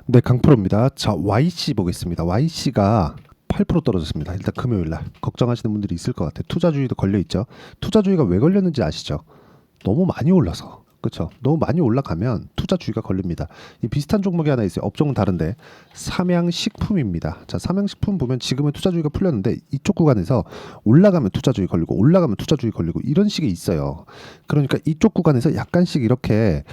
네, 강프로입니다. 자, YC 보겠습니다. YC가 8% 떨어졌습니다. 일단 금요일 날 걱정하시는 분들이 있을 것 같아요. 투자주의도 걸려 있죠. 투자주의가 왜 걸렸는지 아시죠? 너무 많이 올라서. 그렇죠. 너무 많이 올라가면 투자주의가 걸립니다. 이 비슷한 종목이 하나 있어요. 업종은 다른데 삼양식품입니다. 자, 삼양식품 보면 지금은 투자주의가 풀렸는데 이쪽 구간에서 올라가면 투자주의 걸리고 올라가면 투자주의 걸리고 이런 식이 있어요. 그러니까 이쪽 구간에서 약간씩 이렇게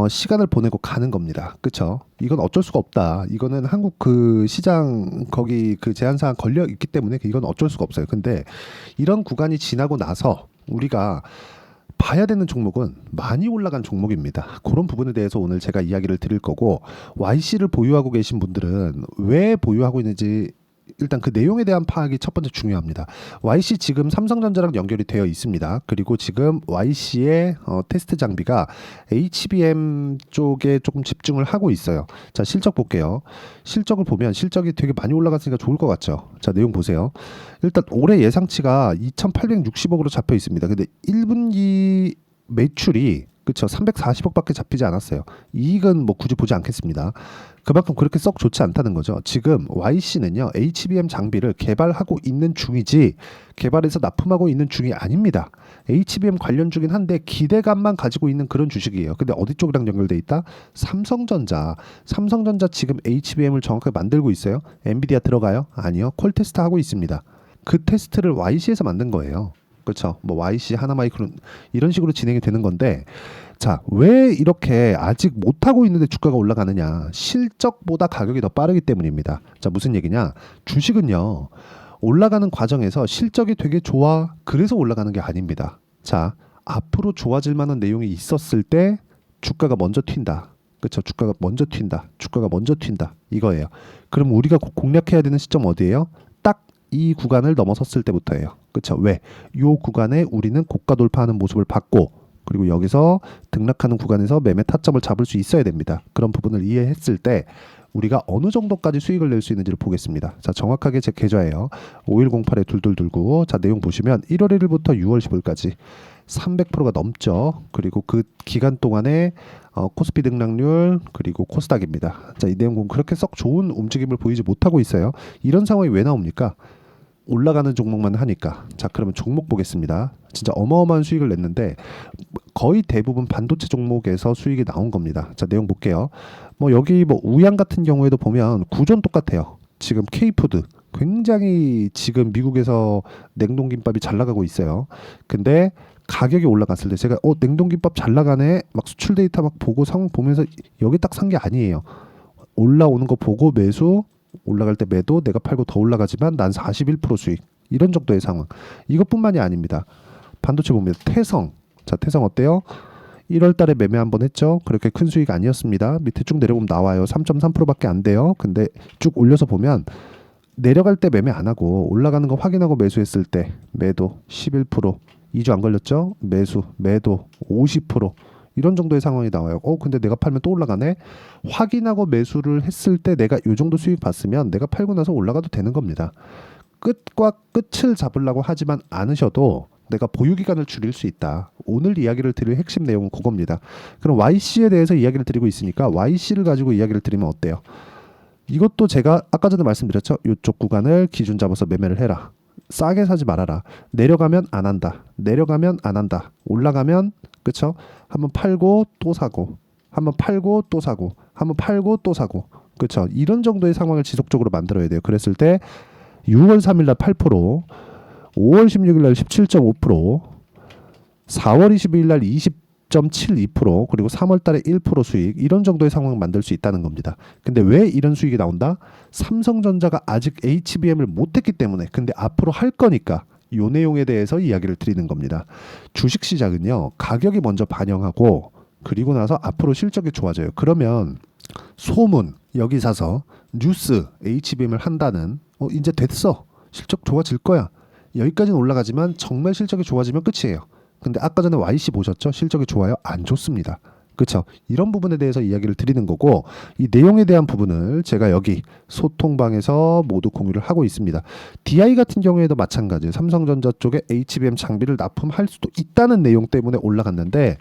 시간을 보내고 가는 겁니다. 그렇죠? 이건 어쩔 수가 없다. 이거는 한국 그 시장 거기 그 제한 사항 걸려 있기 때문에 이건 어쩔 수가 없어요. 근데 이런 구간이 지나고 나서 우리가 봐야 되는 종목은 많이 올라간 종목입니다. 그런 부분에 대해서 오늘 제가 이야기를 드릴 거고, YC를 보유하고 계신 분들은 왜 보유하고 있는지 일단 그 내용에 대한 파악이 첫 번째 중요합니다. YC 지금 삼성전자랑 연결이 되어 있습니다. 그리고 지금 YC의 테스트 장비가 HBM 쪽에 조금 집중을 하고 있어요. 자, 실적 볼게요. 실적을 보면 실적이 되게 많이 올라갔으니까 좋을 것 같죠. 자, 내용 보세요. 일단 올해 예상치가 2,860억으로 잡혀 있습니다. 근데 1분기 매출이 그쵸 340억밖에 잡히지 않았어요. 이익은 뭐 굳이 보지 않겠습니다. 그만큼 그렇게 썩 좋지 않다는 거죠. 지금 YC는요 HBM 장비를 개발하고 있는 중이지 개발해서 납품하고 있는 중이 아닙니다. HBM 관련 중인 한데 기대감만 가지고 있는 그런 주식이에요. 근데 어디 쪽이랑 연결돼 있다? 삼성전자. 삼성전자 지금 HBM을 정확하게 만들고 있어요. 엔비디아 들어가요? 아니요. 콜테스트 하고 있습니다. 그 테스트를 YC에서 만든 거예요. 그렇죠. 뭐 YC, 하나마이크론 이런 식으로 진행이 되는 건데, 자, 왜 이렇게 아직 못 하고 있는데 주가가 올라가느냐? 실적보다 가격이 더 빠르기 때문입니다. 자, 무슨 얘기냐? 주식은요. 올라가는 과정에서 실적이 되게 좋아. 그래서 올라가는 게 아닙니다. 자, 앞으로 좋아질 만한 내용이 있었을 때 주가가 먼저 튄다. 그렇죠. 주가가 먼저 튄다. 주가가 먼저 튄다. 이거예요. 그럼 우리가 공략해야 되는 시점 어디예요? 딱 이 구간을 넘어섰을 때부터예요. 그렇죠. 왜? 이 구간에 우리는 고가 돌파하는 모습을 봤고, 그리고 여기서 등락하는 구간에서 매매 타점을 잡을 수 있어야 됩니다. 그런 부분을 이해했을 때 우리가 어느 정도까지 수익을 낼 수 있는지를 보겠습니다. 자, 정확하게 제 계좌예요. 5108에 둘둘둘구. 자, 내용 보시면 1월 1일부터 6월 15일까지 300%가 넘죠. 그리고 그 기간 동안에 코스피 등락률 그리고 코스닥입니다. 자, 이 내용은 그렇게 썩 좋은 움직임을 보이지 못하고 있어요. 이런 상황이 왜 나옵니까? 올라가는 종목만 하니까. 자, 그러면 종목 보겠습니다. 진짜 어마어마한 수익을 냈는데 거의 대부분 반도체 종목에서 수익이 나온 겁니다. 자, 내용 볼게요. 뭐 여기 뭐 우양 같은 경우에도 보면 구조는 똑같아요. 지금 K푸드 굉장히 지금 미국에서 냉동김밥이 잘 나가고 있어요. 근데 가격이 올라갔을 때 제가 냉동김밥 잘 나가네 막 수출 데이터 막 보고 상황 보면서 여기 딱 산 게 아니에요. 올라오는 거 보고 매수, 올라갈 때 매도, 내가 팔고 더 올라가지만 난 41% 수익. 이런 정도의 상황. 이것뿐만이 아닙니다. 반도체 봅니다. 태성. 자, 태성 어때요? 1월 달에 매매 한번 했죠. 그렇게 큰 수익 아니었습니다. 밑에 쭉 내려보면 나와요. 3.3%밖에 안 돼요. 근데 쭉 올려서 보면 내려갈 때 매매 안 하고 올라가는 거 확인하고 매수했을 때 매도 11%, 2주 안 걸렸죠? 매수, 매도 50%. 이런 정도의 상황이 나와요. 근데 내가 팔면 또 올라가네? 확인하고 매수를 했을 때 내가 이 정도 수익 봤으면 내가 팔고 나서 올라가도 되는 겁니다. 끝과 끝을 잡으려고 하지만 않으셔도 내가 보유 기간을 줄일 수 있다. 오늘 이야기를 드릴 핵심 내용은 그겁니다. 그럼 YC에 대해서 이야기를 드리고 있으니까 YC를 가지고 이야기를 드리면 어때요? 이것도 제가 아까 전에 말씀드렸죠. 이쪽 구간을 기준 잡아서 매매를 해라. 싸게 사지 말아라. 내려가면 안 한다. 내려가면 안 한다. 올라가면 그쵸? 한번 팔고 또 사고, 한번 팔고 또 사고, 한번 팔고 또 사고, 그쵸? 이런 정도의 상황을 지속적으로 만들어야 돼요. 그랬을 때 6월 3일날 8%, 5월 16일날 17.5%, 4월 22일날 20.72%, 그리고 3월달에 1% 수익, 이런 정도의 상황을 만들 수 있다는 겁니다. 근데 왜 이런 수익이 나온다? 삼성전자가 아직 HBM을 못했기 때문에. 근데 앞으로 할 거니까 이 내용에 대해서 이야기를 드리는 겁니다. 주식시장은요 가격이 먼저 반영하고 그리고 나서 앞으로 실적이 좋아져요. 그러면 소문 여기 사서 뉴스 HBM을 한다는 이제 됐어, 실적 좋아질 거야, 여기까지는 올라가지만 정말 실적이 좋아지면 끝이에요. 근데 아까 전에 YC 보셨죠? 실적이 좋아요? 안 좋습니다. 그렇죠? 이런 부분에 대해서 이야기를 드리는 거고, 이 내용에 대한 부분을 제가 여기 소통방에서 모두 공유를 하고 있습니다. DI 같은 경우에도 마찬가지예요. 삼성전자 쪽에 HBM 장비를 납품할 수도 있다는 내용 때문에 올라갔는데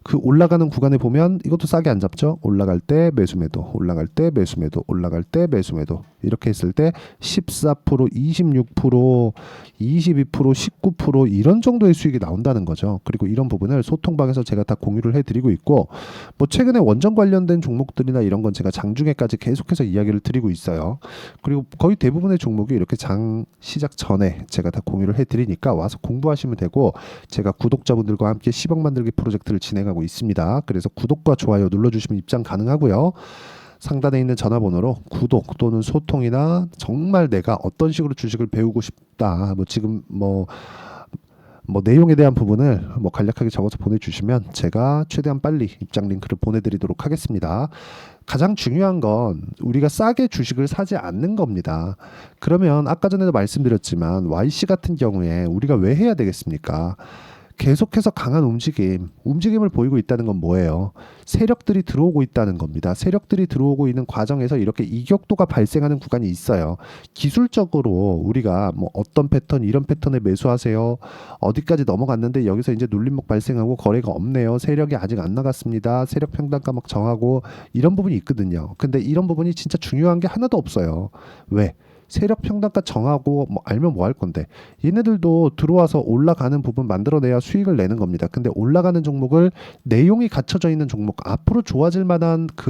그 올라가는 구간에 보면 이것도 싸게 안 잡죠. 올라갈 때 매수 매도, 올라갈 때 매수 매도, 올라갈 때 매수 매도. 이렇게 했을 때 14%, 26%, 22%, 19% 이런 정도의 수익이 나온다는 거죠. 그리고 이런 부분을 소통방에서 제가 다 공유를 해드리고 있고, 뭐 최근에 원전 관련된 종목들이나 이런 건 제가 장중에까지 계속해서 이야기를 드리고 있어요. 그리고 거의 대부분의 종목이 이렇게 장 시작 전에 제가 다 공유를 해드리니까 와서 공부하시면 되고, 제가 구독자분들과 함께 10억 만들기 프로젝트를 진행하고 있습니다. 그래서 구독과 좋아요 눌러주시면 입장 가능하고요. 상단에 있는 전화번호로 구독 또는 소통이나 정말 내가 어떤 식으로 주식을 배우고 싶다, 뭐 지금 뭐 내용에 대한 부분을 뭐 간략하게 적어서 보내주시면 제가 최대한 빨리 입장 링크를 보내드리도록 하겠습니다. 가장 중요한 건 우리가 싸게 주식을 사지 않는 겁니다. 그러면 아까 전에도 말씀드렸지만 YC 같은 경우에 우리가 왜 해야 되겠습니까? 계속해서 강한 움직임을 보이고 있다는 건 뭐예요? 세력들이 들어오고 있다는 겁니다. 세력들이 들어오고 있는 과정에서 이렇게 이격도가 발생하는 구간이 있어요. 기술적으로 우리가 뭐 어떤 패턴, 이런 패턴에 매수하세요. 어디까지 넘어갔는데 여기서 이제 눌림목 발생하고 거래가 없네요. 세력이 아직 안 나갔습니다. 세력 평단가 막 정하고 이런 부분이 있거든요. 근데 이런 부분이 진짜 중요한 게 하나도 없어요. 왜? 세력 평단가 정하고 뭐 알면 뭐 할 건데, 얘네들도 들어와서 올라가는 부분 만들어내야 수익을 내는 겁니다. 근데 올라가는 종목을 내용이 갖춰져 있는 종목, 앞으로 좋아질 만한 그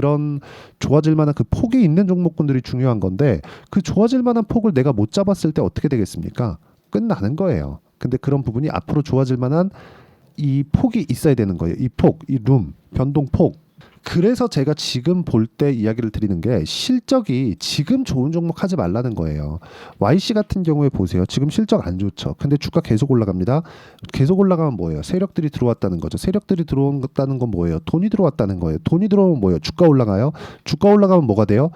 폭이 있는 종목군들이 중요한 건데, 그 좋아질 만한 폭을 내가 못 잡았을 때 어떻게 되겠습니까? 끝나는 거예요. 근데 그런 부분이 앞으로 좋아질 만한 이 폭이 있어야 되는 거예요. 이 폭, 이 변동폭. 그래서 제가 지금 볼 때 이야기를 드리는 게, 실적이 지금 좋은 종목 하지 말라는 거예요. YC 같은 경우에 보세요. 지금 실적 안 좋죠. 근데 주가 계속 올라갑니다. 계속 올라가면 뭐예요? 세력들이 들어왔다는 거죠. 세력들이 들어왔다는 건 뭐예요? 돈이 들어왔다는 거예요. 돈이 들어오면 뭐예요? 주가 올라가요. 주가 올라가면 뭐가 돼요?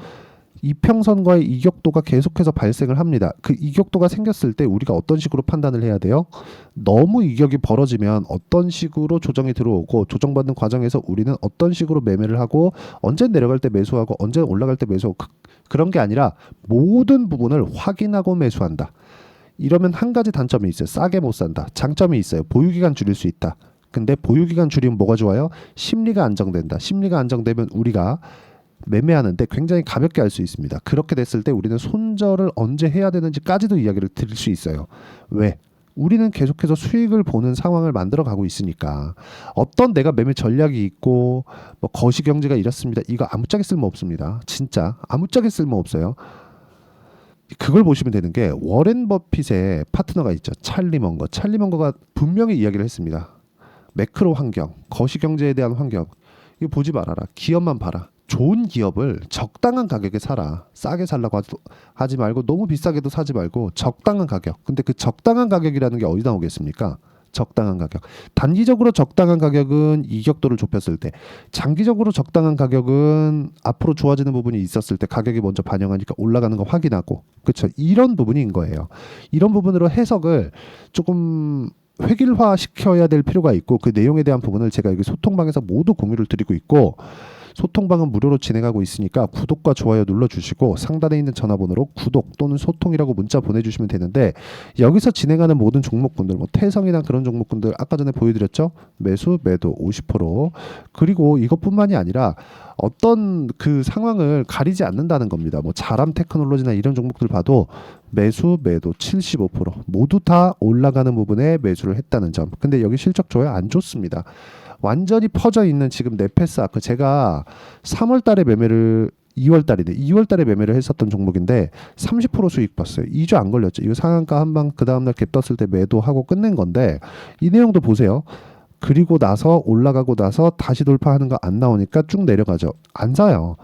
이평선과의 이격도가 계속해서 발생을 합니다. 그 이격도가 생겼을 때 우리가 어떤 식으로 판단을 해야 돼요? 너무 이격이 벌어지면 어떤 식으로 조정이 들어오고, 조정받는 과정에서 우리는 어떤 식으로 매매를 하고, 언제 내려갈 때 매수하고 언제 올라갈 때 매수하고, 그런 게 아니라 모든 부분을 확인하고 매수한다. 이러면 한 가지 단점이 있어요. 싸게 못 산다. 장점이 있어요. 보유기간 줄일 수 있다. 근데 보유기간 줄이면 뭐가 좋아요? 심리가 안정된다. 심리가 안정되면 우리가 매매하는데 굉장히 가볍게 할 수 있습니다. 그렇게 됐을 때 우리는 손절을 언제 해야 되는지까지도 이야기를 드릴 수 있어요. 왜? 우리는 계속해서 수익을 보는 상황을 만들어 가고 있으니까. 어떤 내가 매매 전략이 있고 뭐 거시경제가 이렇습니다. 이거 아무짝에 쓸모 없습니다. 진짜 아무짝에 쓸모 없어요. 그걸 보시면 되는 게, 워렌 버핏의 파트너가 있죠. 찰리 먼거. 찰리 먼거가 분명히 이야기를 했습니다. 매크로 환경, 거시경제에 대한 환경, 이거 보지 말아라. 기업만 봐라. 좋은 기업을 적당한 가격에 사라. 싸게 살라고 하지 말고, 너무 비싸게도 사지 말고 적당한 가격. 근데 그 적당한 가격이라는 게 어디 나오겠습니까? 적당한 가격. 단기적으로 적당한 가격은 이격도를 좁혔을 때, 장기적으로 적당한 가격은 앞으로 좋아지는 부분이 있었을 때 가격이 먼저 반영하니까 올라가는 거 확인하고, 그렇죠? 이런 부분인 거예요. 이런 부분으로 해석을 조금 획일화 시켜야 될 필요가 있고, 그 내용에 대한 부분을 제가 여기 소통방에서 모두 공유를 드리고 있고, 소통방은 무료로 진행하고 있으니까 구독과 좋아요 눌러주시고, 상단에 있는 전화번호로 구독 또는 소통이라고 문자 보내주시면 되는데, 여기서 진행하는 모든 종목군들, 뭐 태성이나 그런 종목군들 아까 전에 보여드렸죠? 매수 매도 50%. 그리고 이것뿐만이 아니라 어떤 그 상황을 가리지 않는다는 겁니다. 뭐 자람 테크놀로지나 이런 종목들 봐도 매수 매도 75% 모두 다 올라가는 부분에 매수를 했다는 점. 근데 여기 실적 좋아요? 안 좋습니다. 완전히 퍼져 있는 지금 네페스 아크, 제가 3월 달에 매매를 2월 달에 매매를 했었던 종목인데 30% 수익 봤어요. 2주 안 걸렸죠. 이거 상한가 한 방 그 다음날 갭 떴을 때 매도하고 끝낸 건데, 이 내용도 보세요. 그리고 나서 올라가고 나서 다시 돌파하는 거 안 나오니까 쭉 내려가죠. 안 사요.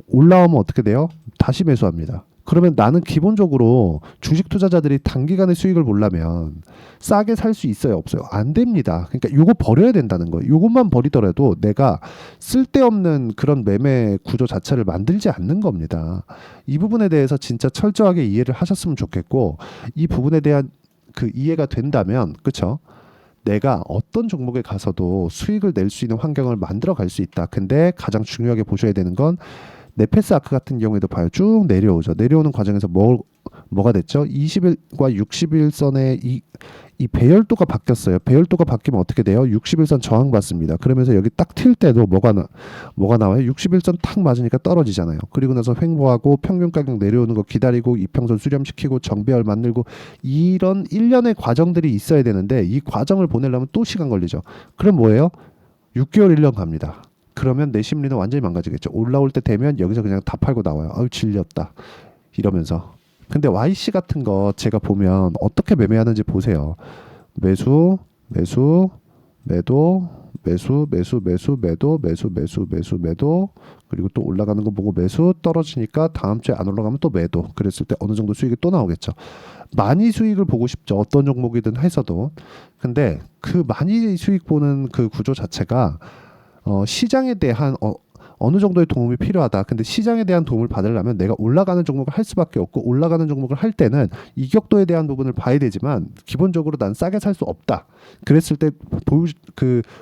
올라오면 어떻게 돼요? 다시 매수합니다. 그러면 나는 기본적으로 주식 투자자들이 단기간에 수익을 보려면 싸게 살 수 있어요, 없어요? 안 됩니다. 그러니까 요거 버려야 된다는 거예요. 요것만 버리더라도 내가 쓸데없는 그런 매매 구조 자체를 만들지 않는 겁니다. 이 부분에 대해서 진짜 철저하게 이해를 하셨으면 좋겠고, 이 부분에 대한 그 이해가 된다면, 그렇죠? 내가 어떤 종목에 가서도 수익을 낼 수 있는 환경을 만들어 갈 수 있다. 근데 가장 중요하게 보셔야 되는 건, 네페스 아크 같은 경우에도 봐요. 쭉 내려오죠. 내려오는 과정에서 뭐가 됐죠? 20일과 60일선의 이 배열도가 바뀌었어요. 배열도가 바뀌면 어떻게 돼요? 60일선 저항받습니다. 그러면서 여기 딱 튈 때도 뭐가 나와요? 60일선 탁 맞으니까 떨어지잖아요. 그리고 나서 횡보하고 평균 가격 내려오는 거 기다리고 이평선 수렴시키고 정배열 만들고 이런 일련의 과정들이 있어야 되는데 이 과정을 보내려면 또 시간 걸리죠. 그럼 뭐예요? 6개월 1년 갑니다. 그러면 내 심리는 완전히 망가지겠죠. 올라올 때 되면 여기서 그냥 다 팔고 나와요. 아유 질렸다 이러면서. 근데 YC 같은 거 제가 보면 어떻게 매매하는지 보세요. 매수, 매수, 매도, 매수, 매수, 매수, 매도, 매수, 매수, 매수, 매도. 그리고 또 올라가는 거 보고 매수, 떨어지니까 다음 주에 안 올라가면 또 매도. 그랬을 때 어느 정도 수익이 또 나오겠죠. 많이 수익을 보고 싶죠. 어떤 종목이든 해서도. 근데 그 많이 수익 보는 그 구조 자체가 시장에 대한 어느 정도의 도움이 필요하다. 근데 시장에 대한 도움을 받으려면 내가 올라가는 종목을 할 수밖에 없고 올라가는 종목을 할 때는 이격도에 대한 부분을 봐야 되지만 기본적으로 난 싸게 살 수 없다. 그랬을 때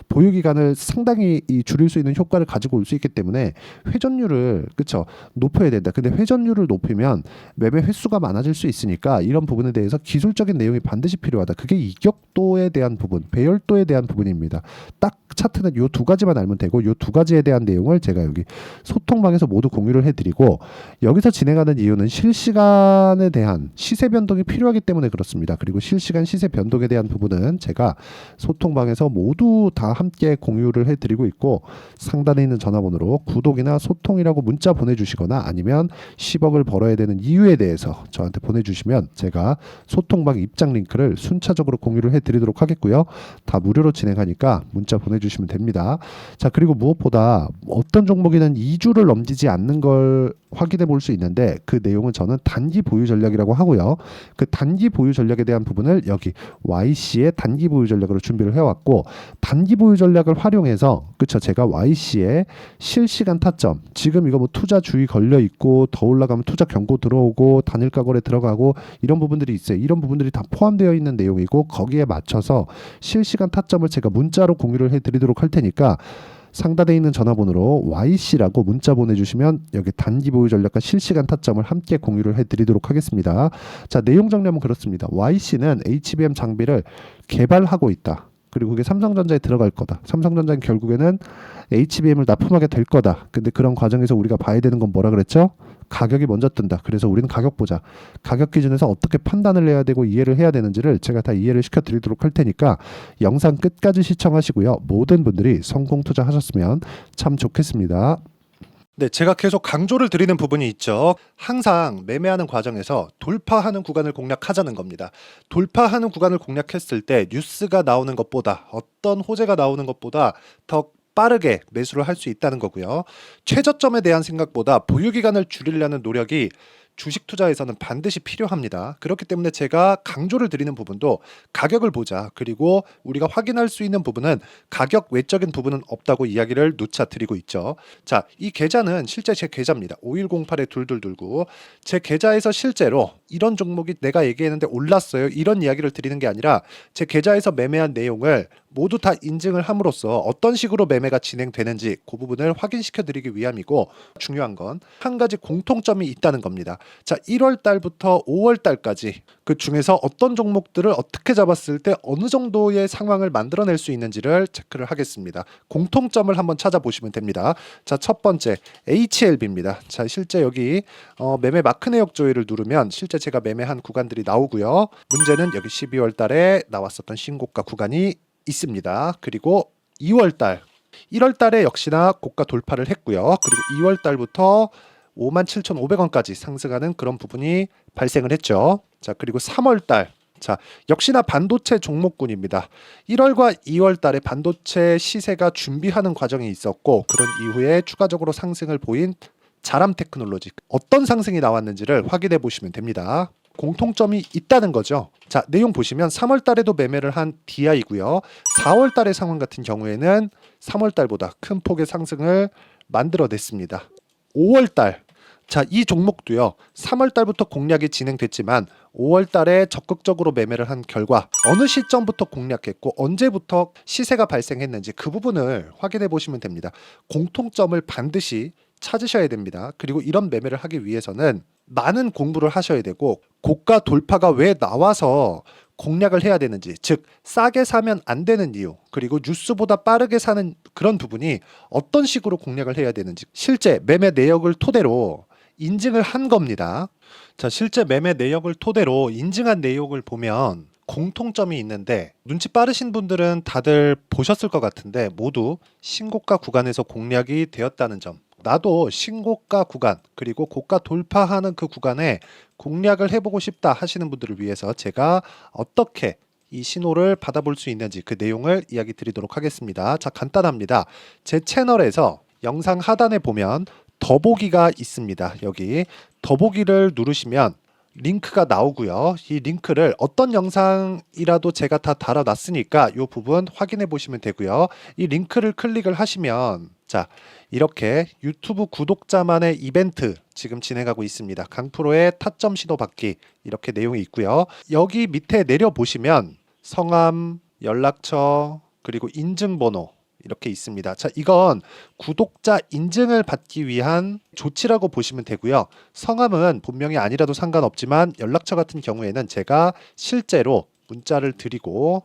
보유 기간을 상당히 줄일 수 있는 효과를 가지고 올 수 있기 때문에 회전율을 그쵸 높여야 된다. 근데 회전율을 높이면 매매 횟수가 많아질 수 있으니까 이런 부분에 대해서 기술적인 내용이 반드시 필요하다. 그게 이격도에 대한 부분, 배열도에 대한 부분입니다. 딱 차트는 요 두 가지만 알면 되고 요 두 가지에 대한 내용을 제가 여기 소통방에서 모두 공유를 해드리고 여기서 진행하는 이유는 실시간에 대한 시세 변동이 필요하기 때문에 그렇습니다. 그리고 실시간 시세 변동에 대한 부분은 제가 소통방에서 모두 다 함께 공유를 해드리고 있고 상단에 있는 전화번호로 구독이나 소통이라고 문자 보내주시거나 아니면 10억을 벌어야 되는 이유에 대해서 저한테 보내주시면 제가 소통방 입장 링크를 순차적으로 공유를 해드리도록 하겠고요. 다 무료로 진행하니까 문자 보내주시면 됩니다. 자, 그리고 무엇보다 어떤 종목이는 2주를 넘기지 않는 걸 확인해 볼 수 있는데 그 내용은 저는 단기 보유 전략이라고 하고요. 그 단기 보유 전략에 대한 부분을 여기 YC의 단기 보유 전략으로 준비를 해왔고 단기 보유 전략을 활용해서 그쵸 제가 YC의 실시간 타점 지금 이거 뭐 투자 주의 걸려 있고 더 올라가면 투자 경고 들어오고 단일가 거래 들어가고 이런 부분들이 있어요. 이런 부분들이 다 포함되어 있는 내용이고 거기에 맞춰서 실시간 타점을 제가 문자로 공유를 해드리도록 할 테니까 상단에 있는 전화번호로 YC라고 문자 보내주시면 여기 단기 보유 전략과 실시간 타점을 함께 공유를 해드리도록 하겠습니다. 자, 내용 정리하면 그렇습니다. YC는 HBM 장비를 개발하고 있다. 그리고 그게 삼성전자에 들어갈 거다. 삼성전자는 결국에는 HBM을 납품하게 될 거다. 근데 그런 과정에서 우리가 봐야 되는 건 뭐라 그랬죠? 가격이 먼저 뜬다. 그래서 우리는 가격 보자. 가격 기준에서 어떻게 판단을 해야 되고 이해를 해야 되는지를 제가 다 이해를 시켜드리도록 할 테니까 영상 끝까지 시청하시고요. 모든 분들이 성공 투자하셨으면 참 좋겠습니다. 네, 제가 계속 강조를 드리는 부분이 있죠. 항상 매매하는 과정에서 돌파하는 구간을 공략하자는 겁니다. 돌파하는 구간을 공략했을 때 뉴스가 나오는 것보다 어떤 호재가 나오는 것보다 더 빠르게 매수를 할 수 있다는 거고요. 최저점에 대한 생각보다 보유 기간을 줄이려는 노력이 주식 투자에서는 반드시 필요합니다. 그렇기 때문에 제가 강조를 드리는 부분도 가격을 보자. 그리고 우리가 확인할 수 있는 부분은 가격 외적인 부분은 없다고 이야기를 누차 드리고 있죠. 자, 이 계좌는 실제 제 계좌입니다. 5108-2229. 제 계좌에서 실제로 이런 종목이 내가 얘기했는데 올랐어요. 이런 이야기를 드리는 게 아니라 제 계좌에서 매매한 내용을 모두 다 인증을 함으로써 어떤 식으로 매매가 진행되는지 그 부분을 확인시켜 드리기 위함이고 중요한 건 한 가지 공통점이 있다는 겁니다. 자, 1월 달부터 5월 달까지 그 중에서 어떤 종목들을 어떻게 잡았을 때 어느 정도의 상황을 만들어낼 수 있는지를 체크를 하겠습니다. 공통점을 한번 찾아보시면 됩니다. 자, 첫 번째 HLB입니다. 자, 실제 여기 매매 마크 내역 조회를 누르면 실제 제가 매매한 구간들이 나오고요. 문제는 여기 12월 달에 나왔었던 신고가 구간이 있습니다. 그리고 2월 달 1월 달에 역시나 고가 돌파를 했고요. 그리고 2월 달부터 57,500원까지 상승하는 그런 부분이 발생을 했죠. 자, 그리고 3월 달 자, 역시나 반도체 종목군입니다. 1월과 2월 달에 반도체 시세가 준비하는 과정이 있었고 그런 이후에 추가적으로 상승을 보인 자람 테크놀로지 어떤 상승이 나왔는지를 확인해 보시면 됩니다. 공통점이 있다는 거죠. 자, 내용 보시면 3월 달에도 매매를 한 DI고요. 4월 달의 상황 같은 경우에는 3월 달보다 큰 폭의 상승을 만들어냈습니다. 5월 달 자, 이 종목도요. 3월 달부터 공략이 진행됐지만 5월 달에 적극적으로 매매를 한 결과 어느 시점부터 공략했고 언제부터 시세가 발생했는지 그 부분을 확인해 보시면 됩니다. 공통점을 반드시 찾으셔야 됩니다. 그리고 이런 매매를 하기 위해서는 많은 공부를 하셔야 되고 고가 돌파가 왜 나와서 공략을 해야 되는지, 즉 싸게 사면 안 되는 이유, 그리고 뉴스보다 빠르게 사는 그런 부분이 어떤 식으로 공략을 해야 되는지 실제 매매 내역을 토대로 인증을 한 겁니다. 자, 실제 매매 내역을 토대로 인증한 내용을 보면 공통점이 있는데 눈치 빠르신 분들은 다들 보셨을 것 같은데 모두 신고가 구간에서 공략이 되었다는 점. 나도 신고가 구간 그리고 고가 돌파하는 그 구간에 공략을 해보고 싶다 하시는 분들을 위해서 제가 어떻게 이 신호를 받아볼 수 있는지 그 내용을 이야기 드리도록 하겠습니다. 자, 간단합니다. 제 채널에서 영상 하단에 보면 더보기가 있습니다. 여기 더보기를 누르시면 링크가 나오고요. 이 링크를 어떤 영상이라도 제가 다 달아놨으니까 이 부분 확인해 보시면 되고요. 이 링크를 클릭을 하시면 자, 이렇게 유튜브 구독자만의 이벤트 지금 진행하고 있습니다. 강프로의 타점 신호 받기 이렇게 내용이 있고요. 여기 밑에 내려 보시면 성함, 연락처, 그리고 인증번호 이렇게 있습니다. 자, 이건 구독자 인증을 받기 위한 조치라고 보시면 되고요. 성함은 본명이 아니라도 상관없지만 연락처 같은 경우에는 제가 실제로 문자를 드리고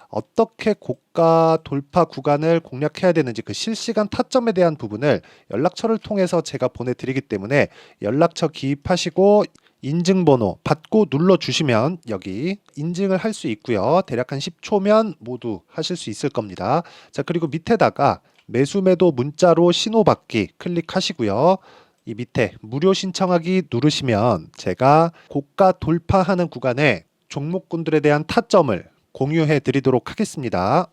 어떻게 고가 돌파 구간을 공략해야 되는지 그 실시간 타점에 대한 부분을 연락처를 통해서 제가 보내드리기 때문에 연락처 기입하시고 인증번호 받고 눌러주시면 여기 인증을 할 수 있고요. 대략 한 10초면 모두 하실 수 있을 겁니다. 자, 그리고 밑에다가 매수매도 문자로 신호받기 클릭하시고요. 이 밑에 무료 신청하기 누르시면 제가 고가 돌파하는 구간에 종목군들에 대한 타점을 공유해 드리도록 하겠습니다.